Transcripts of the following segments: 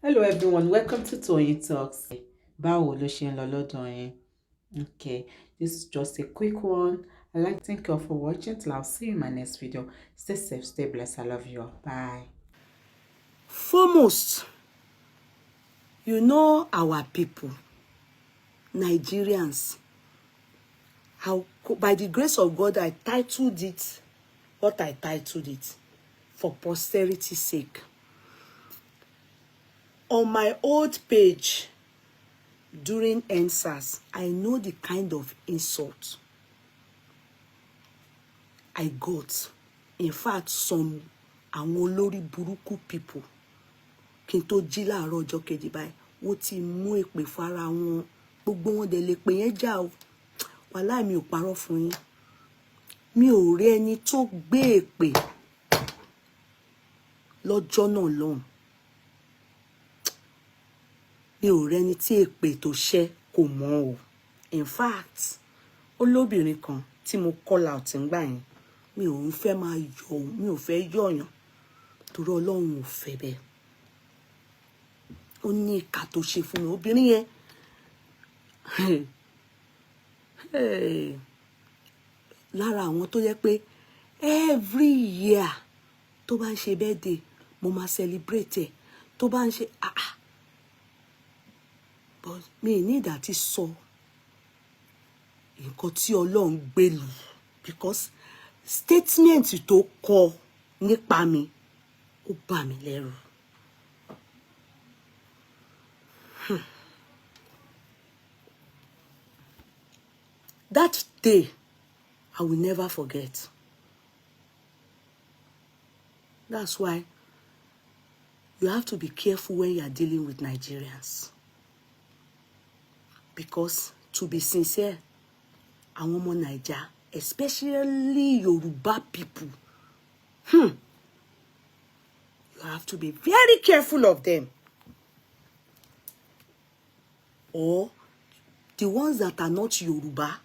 Hello everyone, welcome to Toyeen Talks. Báwo ló ṣe ń lọ lọ́dọ̀ yín? Okay, this is just a quick one. I'd like to thank you all for watching. Till I'll see you in my next video. Stay safe, stay blessed. I love you all. Bye. Foremost, you know our people, Nigerians. How, by the grace of God, I titled it what I titled it for posterity's sake. On my old page during EndSARS, I know the kind of insult I got. In fact, some àwọn olórí burúkú people kí n tó jí láàárọ̀ ọjọ́ kejì báyìí wọ́n ti mú èpè fara wọn gbogbo wọn dẹ̀ lè pè yẹn já o wàláì mi ò parọ́ fún yín mi ò rí ẹni tó gbé èpè lọ́jọ́ náà lọ́hùn mi ò rí ẹni tí èpè tó ṣẹ́ kò mọ̀ o in fact olóbìnrin kan tí mo call out ńgbà yẹn mi ò ń fẹ́ máa yọ̀ mi ò fẹ́ yọ̀yàn torí Ọlọ́run ò fẹ́ bẹ́ẹ̀ ó ní ìkà tó ṣe fún mi obìnrin yẹn lára àwọn tó yẹ pé every year tó bá ń ṣe birthday mo máa celebrate ẹ̀ tó bá ń ṣe but mi ní ìdá tí sọ nǹkan tí Ọlọ́run gbé lù because statement tó kọ nípa mi ó bà mí lẹ́rù. That day, I will never forget. That's why you have to be careful when you are dealing with Nigerians. Because, to be sincere, àwọn ọmọ Naija, especially Yoruba people, you have to be very careful of them. Or the ones that are not Yoruba,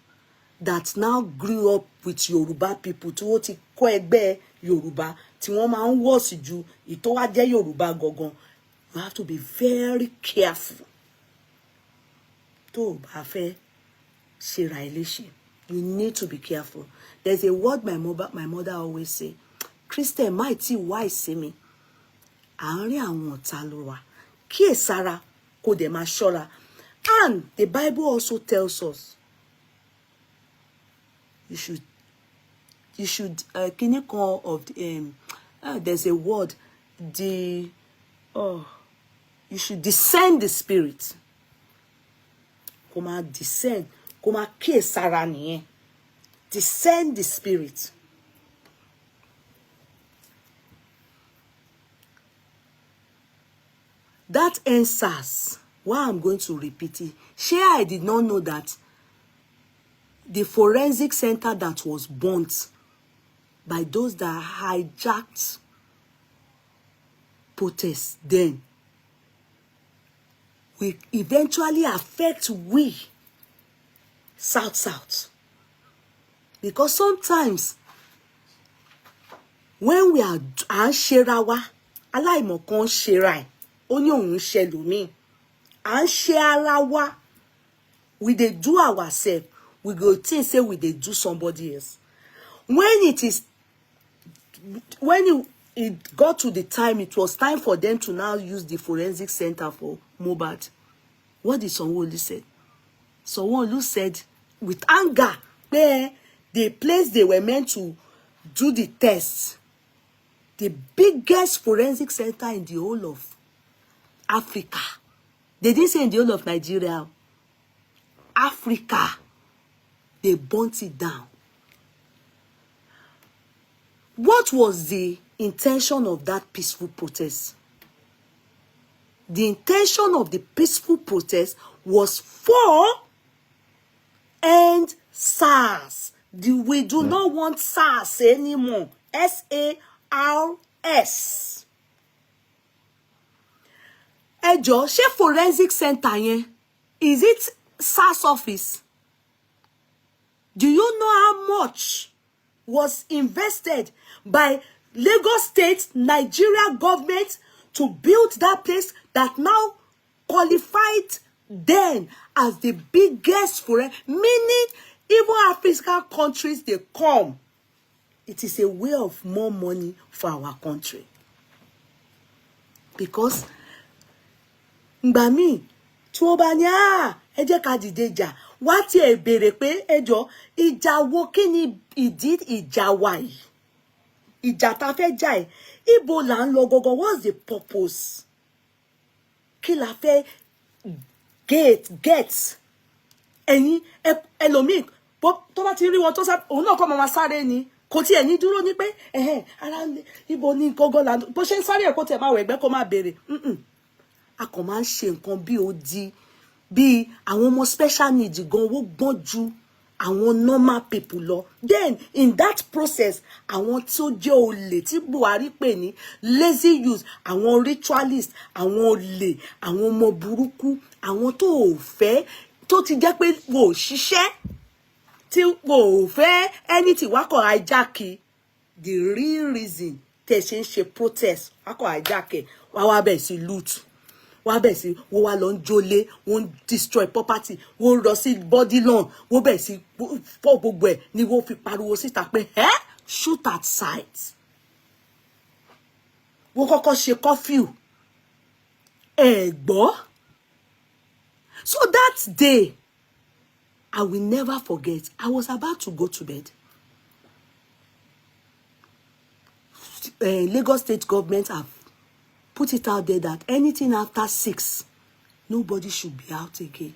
that now grew up with Yoruba people, tí wọ́n ti kọ́ ẹgbẹ́ Yoruba, tí wọ́n máa ń wọ̀sì ju ìtọ́ wá jẹ́ Yoruba gangan. You have to be very careful. Tó o bá fẹ́ ṣe ra léṣe, you need to be careful. There's a word my mother always say, Christian má tí wá ìsí mi, àárín àwọn ọ̀tá ló wà, kíyèsára kó dẹ̀ máa ṣọ́ra. And the Bible also tells us you should there's a word you should discern the spirit. Kó máa discern, kó máa kíyèsára nìyẹn. Discern the spirit. That EndSARS. Why I'm going to repeat it. I did not know that the forensic center that was burnt by those that hijacked protests then will eventually affect we South. Because sometimes when we are ṣera wa, aláìmọ̀kan ṣera ẹ̀, ó ní òun ṣẹlòmíì. And share we they do ourselves, we go think say we they do somebody else. When it got to the time, it was time for them to now use the forensic center for Mohbad. What did Sanwo-Olu say? Sanwo-Olu said with anger, the place they were meant to do the tests, the biggest forensic center in the whole of Africa. They didn't say in the whole of Nigeria. Africa. They burnt it down. What was the intention of that peaceful protest? The intention of the peaceful protest was for EndSARS. We do not want SARS anymore. SARS. Ẹjọ́, ṣé forensic center yẹn, is it SARS office? Do you know how much was invested by Lagos State, Nigeria government to build that place, that now qualified them as the biggest foreign, meaning even African countries, they come. It is a way of more money for our country. Because ìgbà míì tí wọ́n bá ní ẹ jẹ́ ká dìde jà, wá tí ẹ béèrè pé ẹ jọ̀ọ́ ìjà wo, kí ni ìdí ìjà wa yìí? Ìjà tá fẹ́ jà yìí, ibo là ń lọ gangan? What's the purpose? Kí la fẹ́ get? Ẹ̀yin ẹlòmíì tó bá ti rí wọn tó sá, òun náà kọ́ máa sáré ni. Kò tiẹ̀ ní dúró ní pé ara ibo ni gangan là bó ṣe ń sáré ẹ̀ kó tiẹ̀ máa wọ ẹ̀gbẹ́ kó máa béèrè. A kàn máa ń ṣe nǹkan bí odi, bí àwọn ọmọ special needs gan owó gbọ́n ju àwọn normal people lọ. Then in that process, àwọn tó jẹ́ olè tí Buhari pè ní lazy youth, àwọn ritualist, àwọn olè, àwọn ọmọ burúkú, àwọn tó ò fẹ́, tó ti jẹ́ pé wò ó ṣiṣẹ́, tí wò ó fẹ́ anything, wá kọ̀ hijack the real reason tẹ̀ ṣe ń ṣe protest, wá kọ̀ hijack ẹ̀, wá bẹ̀ sí loot, wá bẹ̀ sí wọ́n wá lọ ń jólé, wọ́n destroy property, wọ́n lọ sí body lawn, wọ́n bẹ̀ sí fọ́ gbogbo ẹ̀ ni wọ́n fi pariwo síta pé shoot at sight. Wọ́n kọ́kọ́ ṣe curfew, gbọ́. So that day, I will never forget. I was about to go to bed. Lagos state government have put it out there that anything after 6, nobody should be out again.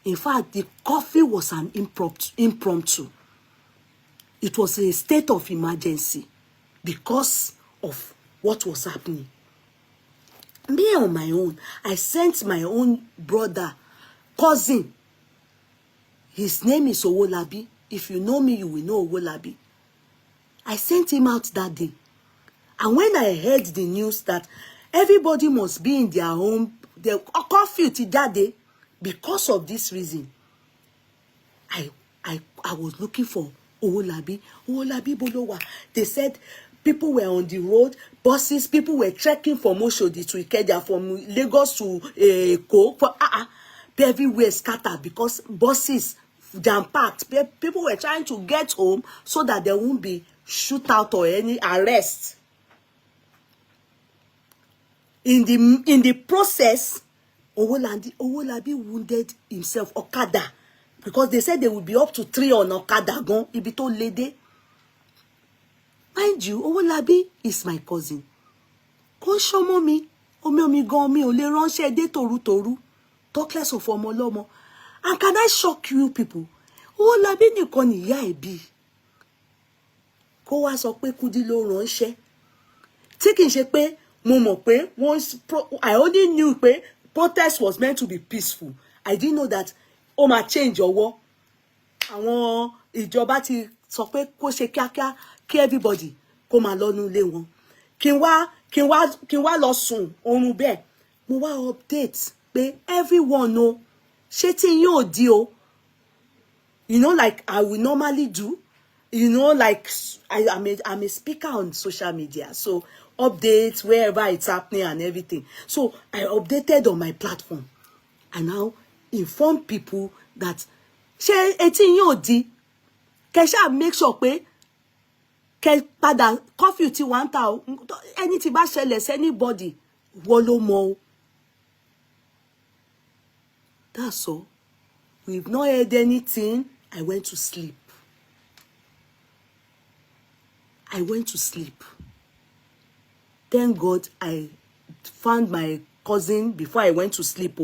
In fact, the curfew was an impromptu. It was a state of emergency because of what was happening. Me on my own, I sent my own brother, cousin. His name is Owolabi. If you know me, you will know Owolabi. I sent him out that day. And when I heard the news that everybody must be in their home, the curfew that day, because of this reason, I was looking for Owolabi. Owolabi Bolowa. They said people were on the road, buses, people were trekking from Oshodi to Ikeja, from Lagos to Eko. Everywhere scattered because buses jam-packed. People were trying to get home so that there won't be shootout or any arrest. In the process, Owolabi wounded himself, Okada, because they said they would be up to 3 on Okada. Gon ibito lede. Mind you, Owolabi is my cousin. Kon shomo mi, omi gan mi ò lè ránṣẹ́ dé toru. Talk less of ọmọ. And can I shock you people? Owolabi nìkan ni ìyá ẹ̀ bí. Kó wá sọ pé Kudi ló ránṣẹ́. Tí kì í ṣe pé mo mọ̀ pé I only knew pé protest was meant to be peaceful. I didn't know that ó máa change ọwọ́. Àwọn ìjọba ti sọ pé kó ṣe kíákíá kí everybody kó máa lọ nú ilé wọn. Kí n wá lọ sùn oorun bẹ́ẹ̀. Mo wá update pé everyone know ṣé tí yín ò di o. You know, like I will normally do. You know, like I'm a speaker on social media. So updates wherever it's happening and everything. So I updated on my platform. And now inform people that ṣé etí yín ò di. Kẹ́ ṣá make sure pé kẹ́ padà curfew tí wọ́n ń ta o. Anything bá ṣẹlẹ̀ sí anybody, wọ́n ló mọ̀ o. That's all. We've not heard anything. I went to sleep. Thank God I found my cousin before I went to sleep.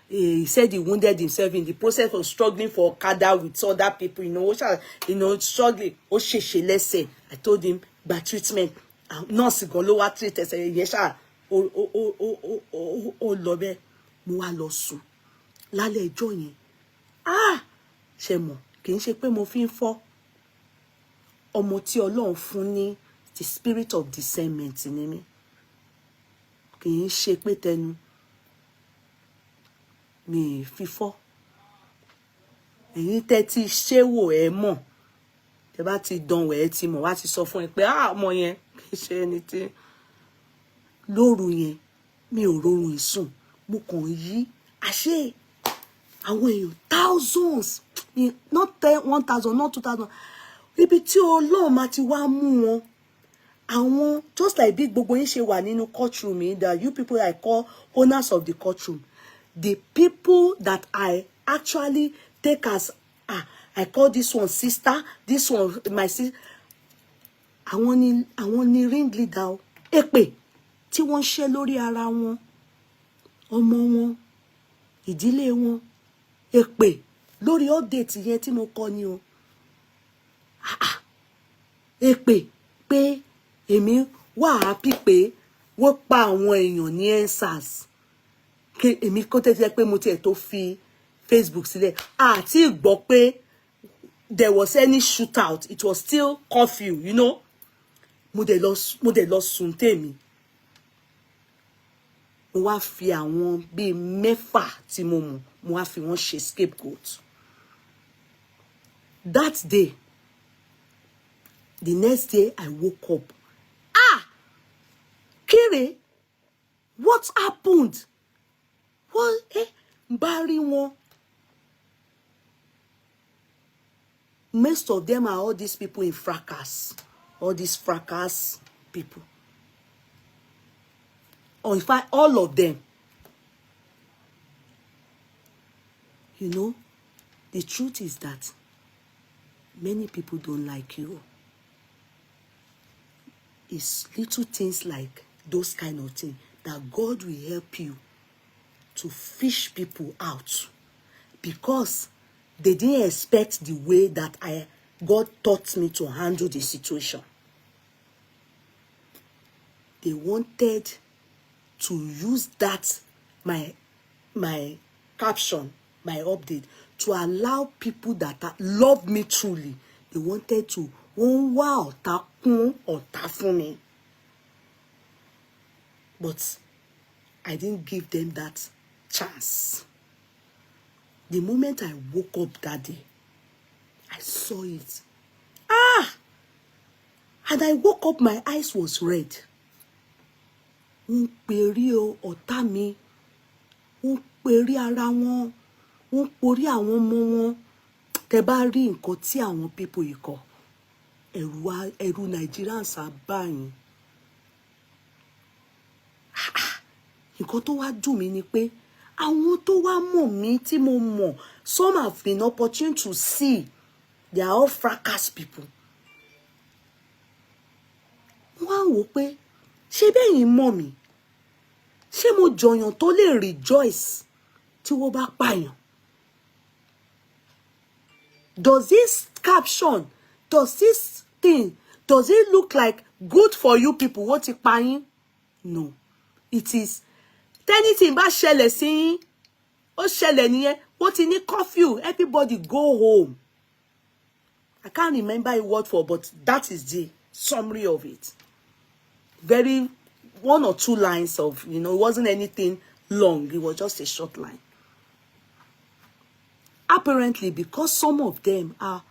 He said he wounded himself in the process of struggling for Okada with other people. Struggling. I told him, by treatment. Nurse gan ló wá treat ẹsẹ̀ yẹn ṣá. Ó lọ bẹ́ẹ̀. Mo wá lọ sùn. Lálẹ́ ẹjọ́ yẹn. Ṣé mọ̀, kì í ṣe pé mo fi ń fọ́. Ọmọ tí Ọlọ́run fún ní the spirit of discernment ni mí. Kì í ṣe pé tẹnu mi fi fọ́. Ẹ̀yin tẹ́ ti ṣe wò ẹ mọ̀. Tẹ́ bá ti dán wò ẹ ti mọ̀, wá ti sọ fún ẹ pé ọmọ yẹn kì í ṣe ẹni tí lóru yẹn mi ò rọrùn ìsùn mo kàn yí àṣé àwọn èèyàn thousands not 1,000 not 2,000 ibi tí Ọlọ́run máa ti wá mú wọn àwọn just like bí gbogbo yín ṣe wà nínú courtroom yìí that you people I call owners of the courtroom the people that I actually take as I call this one sister this one my sister àwọn ni ring leader o èpè tí wọ́n ṣe lórí ara wọn ọmọ wọn ìdílé wọn èpè lórí update yẹn tí mo kọ ni o èpè pé èmi wà happy pé wọ́n pa àwọn èèyàn ní EndSARS kí èmi kó tẹ́tẹ́ pé mo tiẹ̀ tó fi Facebook sílẹ̀ àti gbọ́ pé there was any shootout it was still curfew you know mo dẹ̀ lọ sùn tèmi mo wá fi àwọn bíi mẹ́fà tí mo mọ̀ mo wá fi wọ́n ṣe scapegoat that day the next day I woke up kéré what happened wọ́n bá rí wọn most of them are all these people in fracas all these fracas people or in fact all of them you know the truth is that many people don't like you it's little things like those kind of things that God will help you to fish people out because they didn't expect the way that God taught me to handle the situation. They wanted to use that, my caption, my update, to allow people that love me truly. They wanted to, but I didn't give them that chance. The moment I woke up that day, I saw it. And I woke up, my eyes was red. Wọ́n pèrí ọ̀tá mi. Wọ́n pèrí ara wọn. Wọ́n pòrí àwọn ọmọ wọn. Tẹ́ bá rí nǹkan tí àwọn people yìí kọ. Ẹ̀rù Nigerians á bà yín. Nǹkan tó wá dùn mí ni pé àwọn tó wá mọ̀ mí tí mo mọ̀, some have been opportune to see. They are all fracas people. Wọ́n á wò pé ṣé bẹ́yìn mọ̀ mí? Ṣé mo jọyàn tó lè rejoice tí wọ́n bá pààyàn? Does this caption, does this thing, does it look like good for you people? Wọ́n ti pa yín? No. It is anything bá ṣẹlẹ̀ sí yín, ó ṣẹlẹ̀ nìyẹn. Wọ́n ti ní curfew, everybody go home. I can't remember a word for, but that is the summary of it. Very one or two lines of, it wasn't anything long. It was just a short line. Apparently, because some of them are,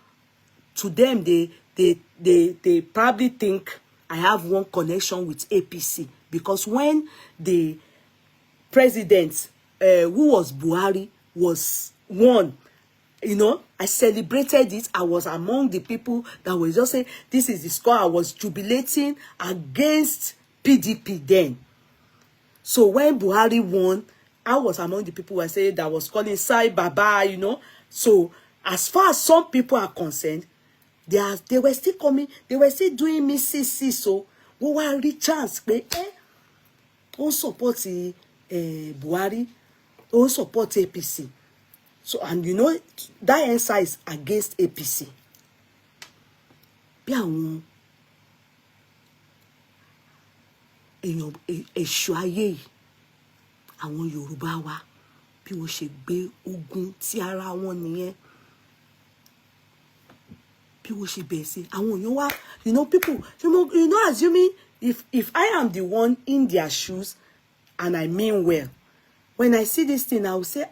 to them, they probably think I have one connection with APC. Because when the president, who was Buhari, was won, I celebrated it. I was among the people that were just saying, this is the score. I was jubilating against PDP then. So when Buhari won, I was among the people who were saying that was calling Sai Baba, So as far as some people are concerned, they were still coming, they were still doing me CC. So we were reach chance, on support Buhari, on support APC. So, and that EndSARS is against APC. Bí àwọn èèyàn èṣù ayé yìí, àwọn Yorùbá wa, bí wọ́n ṣe gbé ogun tí ara wọn nìyẹn. Bí wọ́n ṣe bẹ̀rẹ̀ sí, àwọn èèyàn wá, people, assuming if I am the one in their shoes and I mean well, when I see this thing, I will say,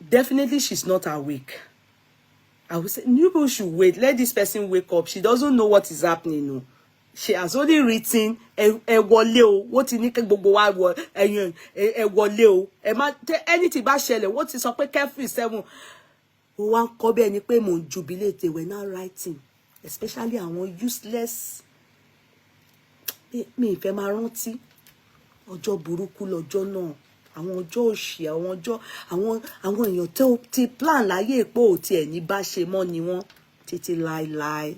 definitely she's not awake. I will say, you people should wait. Let this person wake up. She doesn't know what is happening. No. she has only written ẹ wọlé o, wọ́n ti ní kí gbogbo wa wọ ẹ̀yin ẹ wọlé o, ẹ má anything bá ṣẹlẹ̀ wọ́n ti sọ pé carefree 7. Ó wá ń kọ́ bẹ́ẹ̀ ni pé mò ń jubilate. They were now writing, especially àwọn useless. Mi ìfẹ́ máa rántí ọjọ́ burúkú lọ́jọ́ náà, àwọn ọjọ́ òṣì, àwọn ọjọ́ àwọn èèyàn tó ti plan láyé èpò tí ẹ̀ ní bá ṣe mọ́ ni wọ́n títí láéláé.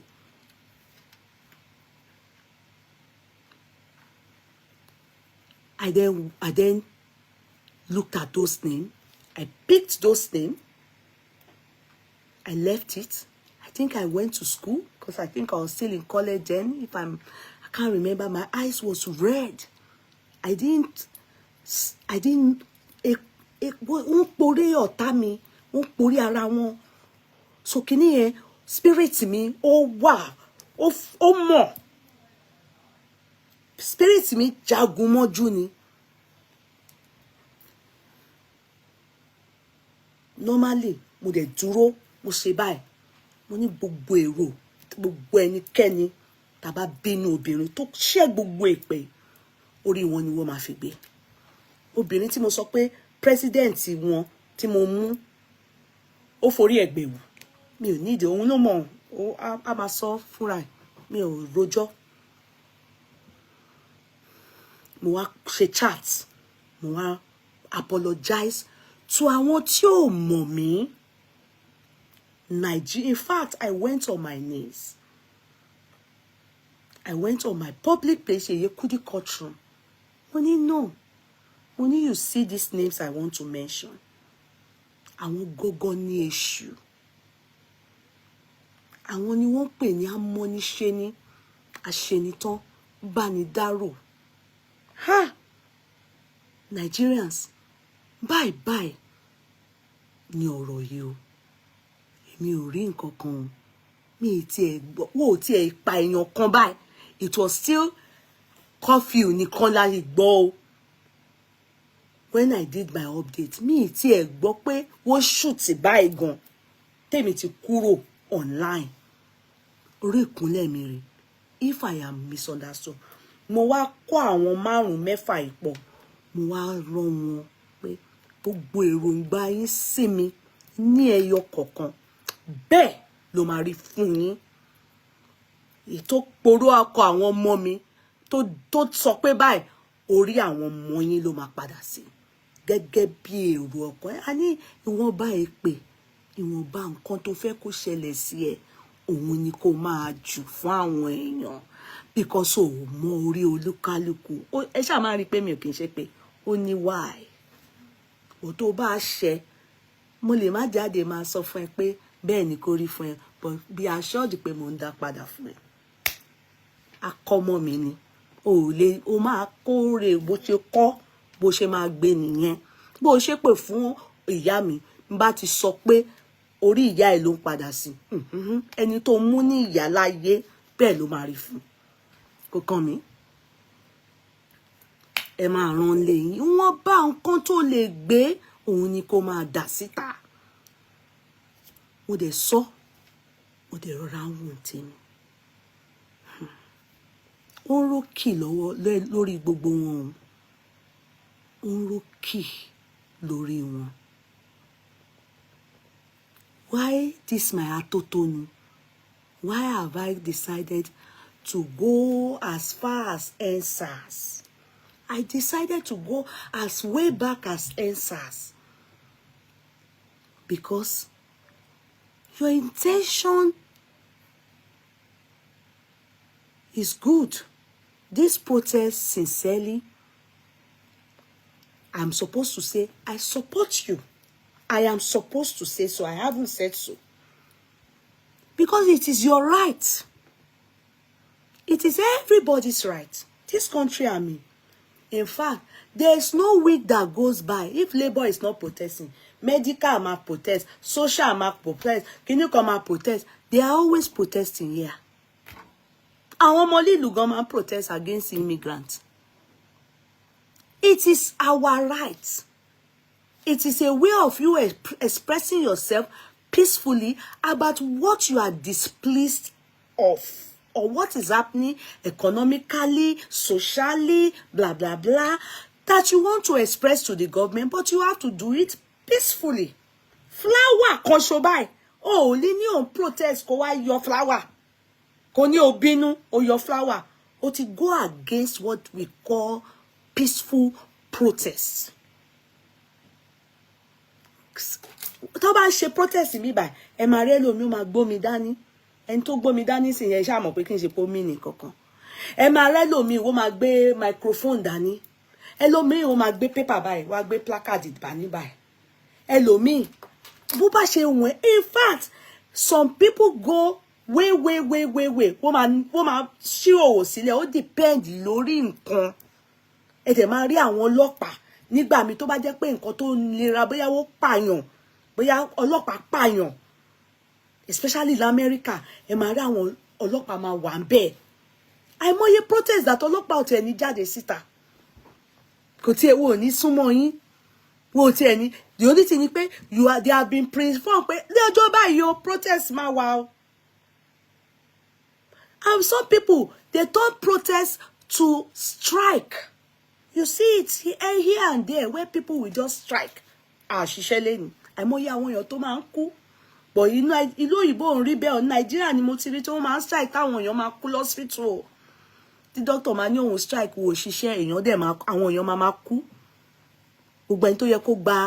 I then looked at those names. I picked those names. I left it. I think I went to school because I think I was still in college then. I can't remember. My eyes was red. I didn't. Wọ́n porí ọ̀tá mi, wọ́n porí ara wọn. So kíní yẹn, spirit mi, ó wà, ó mọ̀. Spirit mi jagun mọ́jú ni. Normally, mo dẹ̀ dúró, mo ṣe báyìí. Mo ní gbogbo èrò, gbogbo ẹnikẹ́ni tá bá bínú obìnrin tó ṣẹ́ gbogbo èpè, orí wọn ni wọ́n máa fi gbé. Obìnrin tí mo sọ pé president wọn tí mo mú, ó forí ẹ̀gbẹ́ wù. Mi ò ní ìdí, òun ló mọ̀, a máa sọ fúnra ẹ̀. Mi ò rojọ́. Mo wá ṣe chat, mo wá apologize to àwọn tí ò mọ̀ mí. Nigeria, in fact, I went on my knees. I went on my public place, Yeye Kudi courtroom. Money no. Money you see these names I want to mention. Àwọn gógó ní èṣù. Àwọn ni wọ́n pè ní amọ́niṣẹ́ni, aṣenitán, bánidárò. Ha! Nigerians, bye bye ni ọ̀rọ̀ yìí o. Èmi ò rí nǹkan kan o. Mi ti ẹ̀ gbọ́, wo ti ẹ̀ pa èèyàn kan báyìí. It was still curfew nìkan la lè gbọ́ o. When I did my update, mi ti ẹ̀ gbọ́ pé wọ́n shoot báyìí gan. Tèmi ti kúrò online. Orí ìkúnlẹ̀ mi rè. If I am misunderstood, mo wá kó àwọn 5-6 ìpọ̀. Mo wá rán wọn pé gbogbo èròǹgbà yín sí mi ní ẹyọ kọ̀ọ̀kan. Bẹ́ẹ̀ ló máa rí fún yín. Ètò poró akọ àwọn ọmọ mi tó sọ pé báyìí orí àwọn ọmọ yín ló máa padà sí. Gẹ́gẹ́ bí èrò ọkàn. A ní ìwọ̀nba èpè, ìwọ̀nba nǹkan tó fẹ́ kó ṣẹlẹ̀ sí ẹ, òun ni kó máa jù fún àwọn èèyàn. Because o mọ orí olúkálùkù. Ẹ ṣáà máa rí pé mi ò kì í ṣe pé ó ní why. Ò tó bá ṣẹ, mo lè má jáde máa sọ fún ẹ pé bẹ́ẹ̀ ni kó rí fún ẹ, but be assured pé mo ń dá padà fún ẹ. Akọ́mọ mi ni. O máa kórè bó ṣe kọ́, bó ṣe máa gbé nìyẹn. Bó ṣe pè fún ìyá mi, n bá ti sọ pé orí ìyá ẹ̀ ló ń padà sí. Ẹni tó mú ní ìyá láyé bẹ́ẹ̀ ló máa rí fún. Kò kàn mí. Ẹ máa rán lé yín. Wọ́n bá nǹkan tó lè gbé, òun ni kó máa dà síta. Mo dẹ̀ sọ, mo dẹ̀ rọra wọ̀n tèmi. Ó ń rókì lórí gbogbo wọn. Ó ń rókì lórí wọn. Why this my atotonu? Why have I decided to go as far as EndSARS? I decided to go as way back as EndSARS. Because your intention is good. This protest, sincerely, I'm supposed to say, I support you. I am supposed to say so. I haven't said so. Because it is your right. It is everybody's right. This country I'm in. In fact, there is no week that goes by if labor is not protesting. Medical might protest. Social might protest. Clinical might protest. They are always protesting here. Àwọn ọmọ lílù gan máa protest against immigrants. It is our right. It is a way of you expressing yourself peacefully about what you are displeased of. or what is happening economically, socially, blah, blah, blah, that you want to express to the government, but you have to do it peacefully. Flower, kan ṣo báyìí. Oh, ní on protest, kó wá yọ flower. Kò ní o bínú, o yọ flower. O ti go against what we call peaceful protest. Tó bá ṣe protest mi báyìí, ẹ máa rí ẹlòmíì ó máa gbómi dání. Ẹni tó gbómi dání sì yẹn ṣá mọ̀ pé kí n ṣe pé ó mí nìkankan. Ẹ máa rí ẹlòmíì ó máa gbé microphone dání. Ẹlòmíì ó máa gbé paper báyìí, wá gbé placard dání báyìí. Ẹlòmíì bó bá ṣe wọ̀n, in fact, some people go way. Wọ́n máa ṣí òwò sílẹ̀, ó depend lórí nǹkan. Ẹ dẹ̀ máa rí àwọn ọlọ́pàá nígbà mi tó bá jẹ́ pé nǹkan tó nira, bóyá ó pààyàn, bóyá ọlọ́pàá pààyàn, especially in America, ẹ máa rí àwọn ọlọ́pàá máa wà ń bẹ̀. Àìmọye protest that ọlọ́pàá ò tiẹ̀ ní jáde síta. Kò tiẹ̀ wò ní súnmọ́ yín. Wò tiẹ̀ ní. The only thing is pé they have been pre-informed pé lọ́jọ́ báyìí o protest máa wà o. And some people, they turn protest to strike. You see it here and there where people will just strike. Ṣiṣẹ́ lẹ́nu. Àìmọye àwọn èèyàn tó máa ń kú. But ìlú òyìnbó ń rí bẹ́ẹ̀, Nàìjíríà ni mo ti rí tí wọ́n máa ń strike táwọn èèyàn máa kú lọ́sítù. Tí doctor máa ní òun strike wò ṣiṣẹ́, èèyàn dẹ̀ máa, àwọn èèyàn máa kú. Gbogbo ẹni tó yẹ kó gba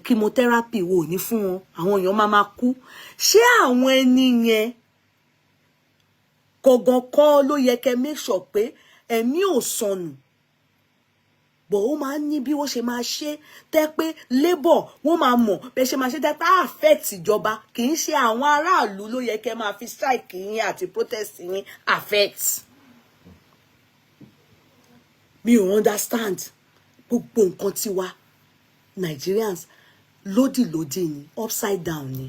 chemotherapy wò ní fún wọn, àwọn èèyàn máa kú. Ṣé àwọn ẹni yẹn gangan kọ́ ló yẹ kẹ́ make sure pé ẹ̀mí ò sọnù? But ó máa ń ní bí wọ́n ṣe máa ṣe tẹ́ pé labour wọ́n máa mọ̀ bẹ́ẹ̀ ṣe máa ṣe tẹ́ pé affect ìjọba. Kì í ṣe àwọn aráàlú ló yẹ kẹ́ máa fi strike yín àti protest yín affect. Mi ò understand. Gbogbo nǹkan tiwa Nigerians lódì ni, upside down ni.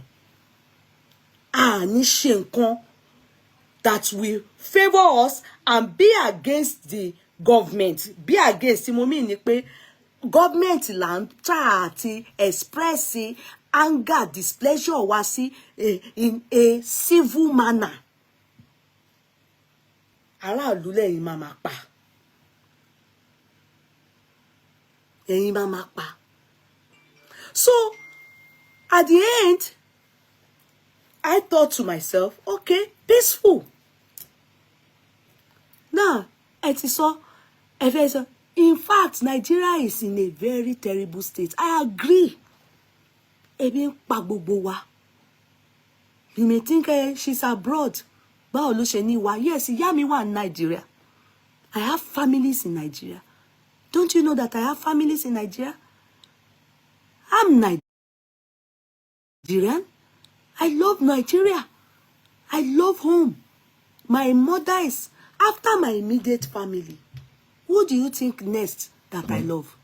Ní ṣe nǹkan that will favor us and be against the government. Be against tí mo mean ni pé government là ń try àti express anger, displeasure wa sí in a civil manner. Aráàlú lẹ́yìn máa pa. Ẹ̀yin máa pa. So at the end, I thought to myself, okay, peaceful. Now, in fact, Nigeria is in a very terrible state. I agree. Ebi ń pa gbogbo wa. You may think she's abroad. Báwo ló ṣe ní wa? Yes, ìyá mi wà in Nigeria. I have families in Nigeria. Don't you know that I have families in Nigeria? I'm Nigerian. I love Nigeria. I love home. My mother is after my immediate family. Who do you think next that I love?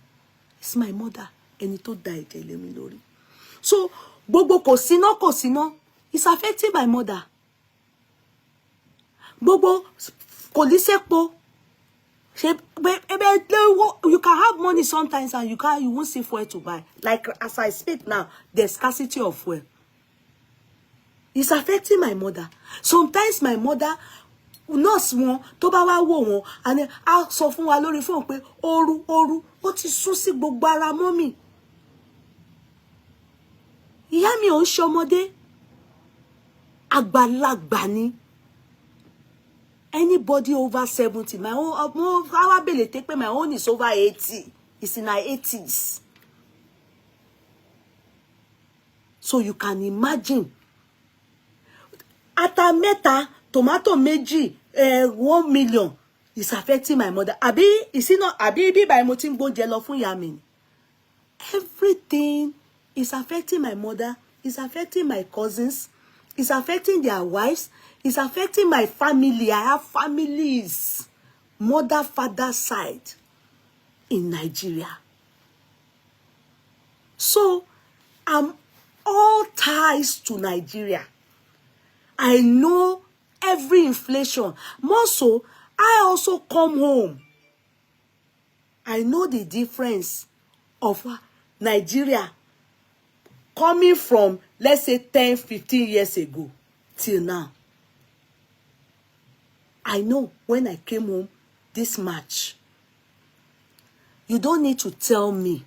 It's my mother. Ẹni tó dá ẹ̀jẹ̀ lé mi lórí. So, gbogbo kò síná, it's affecting my mother. Gbogbo kò lísèpo. You can have money sometimes and you won't see fuel to buy. Like as I speak now, there's scarcity of fuel. It's affecting my mother. Sometimes my mother, nurse wọn tó bá wá wò wọn, and a sọ fún wa lórí phone pé ooru ó ti sún sí gbogbo ara mọ́mì. Ìyá mi ò ń ṣọmọdé, àgbàlagbà ni. Anybody over 70, my own, my own is over 80. It's in our 80s. So you can imagine. Ata mẹ́ta, tomato méjì, 1 million is affecting my mother. Àbí, is it not? Àbí bí by mo tin gbóúnjẹ lọ fún ìyá mi. Everything is affecting my mother. It's affecting my cousins. It's affecting their wives. It's affecting my family. I have families, mother, father side in Nigeria. So, I'm all ties to Nigeria. I know every inflation. More so, I also come home. I know the difference of Nigeria coming from, let's say, 10, 15 years ago till now. I know when I came home this March. You don't need to tell me.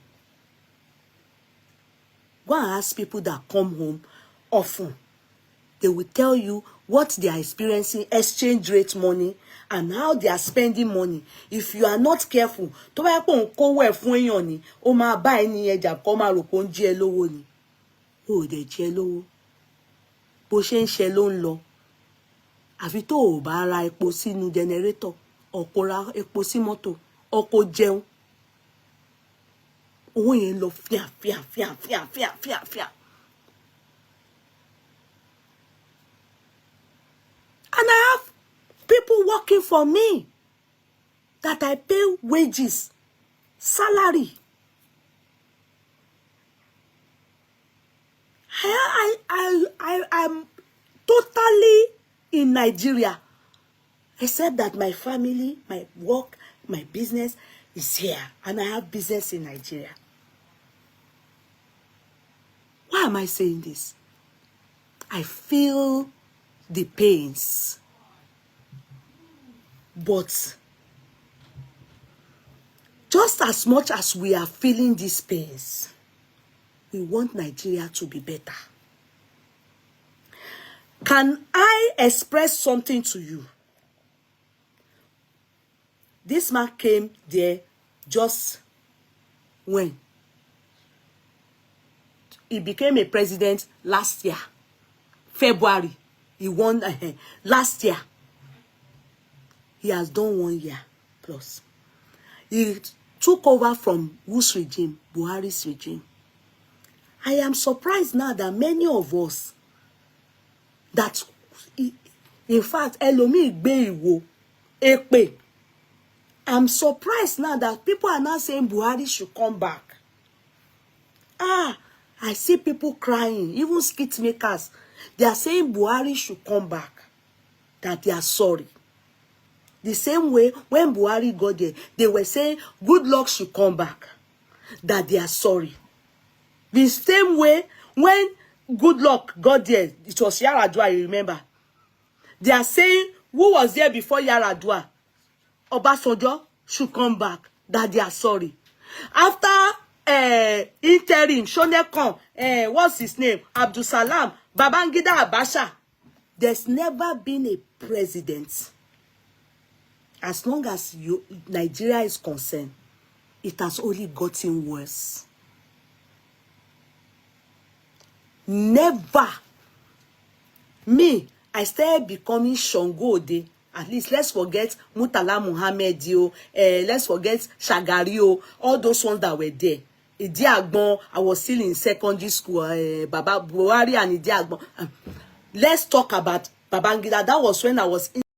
Go and ask people that come home often. They will tell you what they are experiencing, exchange rate money, and how they are spending money. If you are not careful, tó bá pon kówó ẹ̀ fún èyàn ni, ó máa bá ẹni ẹjà kó máa rò pé ó ń jẹ lówó ni. Ó dẹ̀ jẹ lówó. Bó ṣe ń ṣe ló ń lọ. Àfi tó ò bá ra epo sínú generator, ọ̀kọ̀ ra epo sí mọ́tò, ọ̀kọ̀ jẹun. Owó yẹn lọ fíà. And I have people working for me that I pay wages, salary. I'm totally in Nigeria, except that my family, my work, my business is here, and I have business in Nigeria. Why am I saying this? I feel the pains, but just as much as we are feeling these pains, we want Nigeria to be better. Can I express something to you? This man came there just when he became a president last year, February. He won last year. He has done 1 year plus. He took over from whose regime? Buhari's regime. I am surprised now that many of us, that in fact, Elomi Igbe Epe. I'm surprised now that people are now saying Buhari should come back. I see people crying, even skit makers. They are saying Buhari should come back, that they are sorry. The same way when Buhari got there, they were saying good luck should come back, that they are sorry. The same way when good luck got there, it was Yaradua, you remember? They are saying who was there before Yaradua? Obasanjo should come back, that they are sorry. After interim, Shonekon, what's his name? Abdul Salam, Babangida Abacha. There's never been a president, as long as Nigeria is concerned, it has only gotten worse. Never. Me, I started becoming Shongode. At least let's forget Murtala Muhammad, let's forget Shagari, all those ones that were there. Idiagbon, I was still in secondary school, Baba Buhari and Idiagbon. Let's talk about Babangida. That was when I was in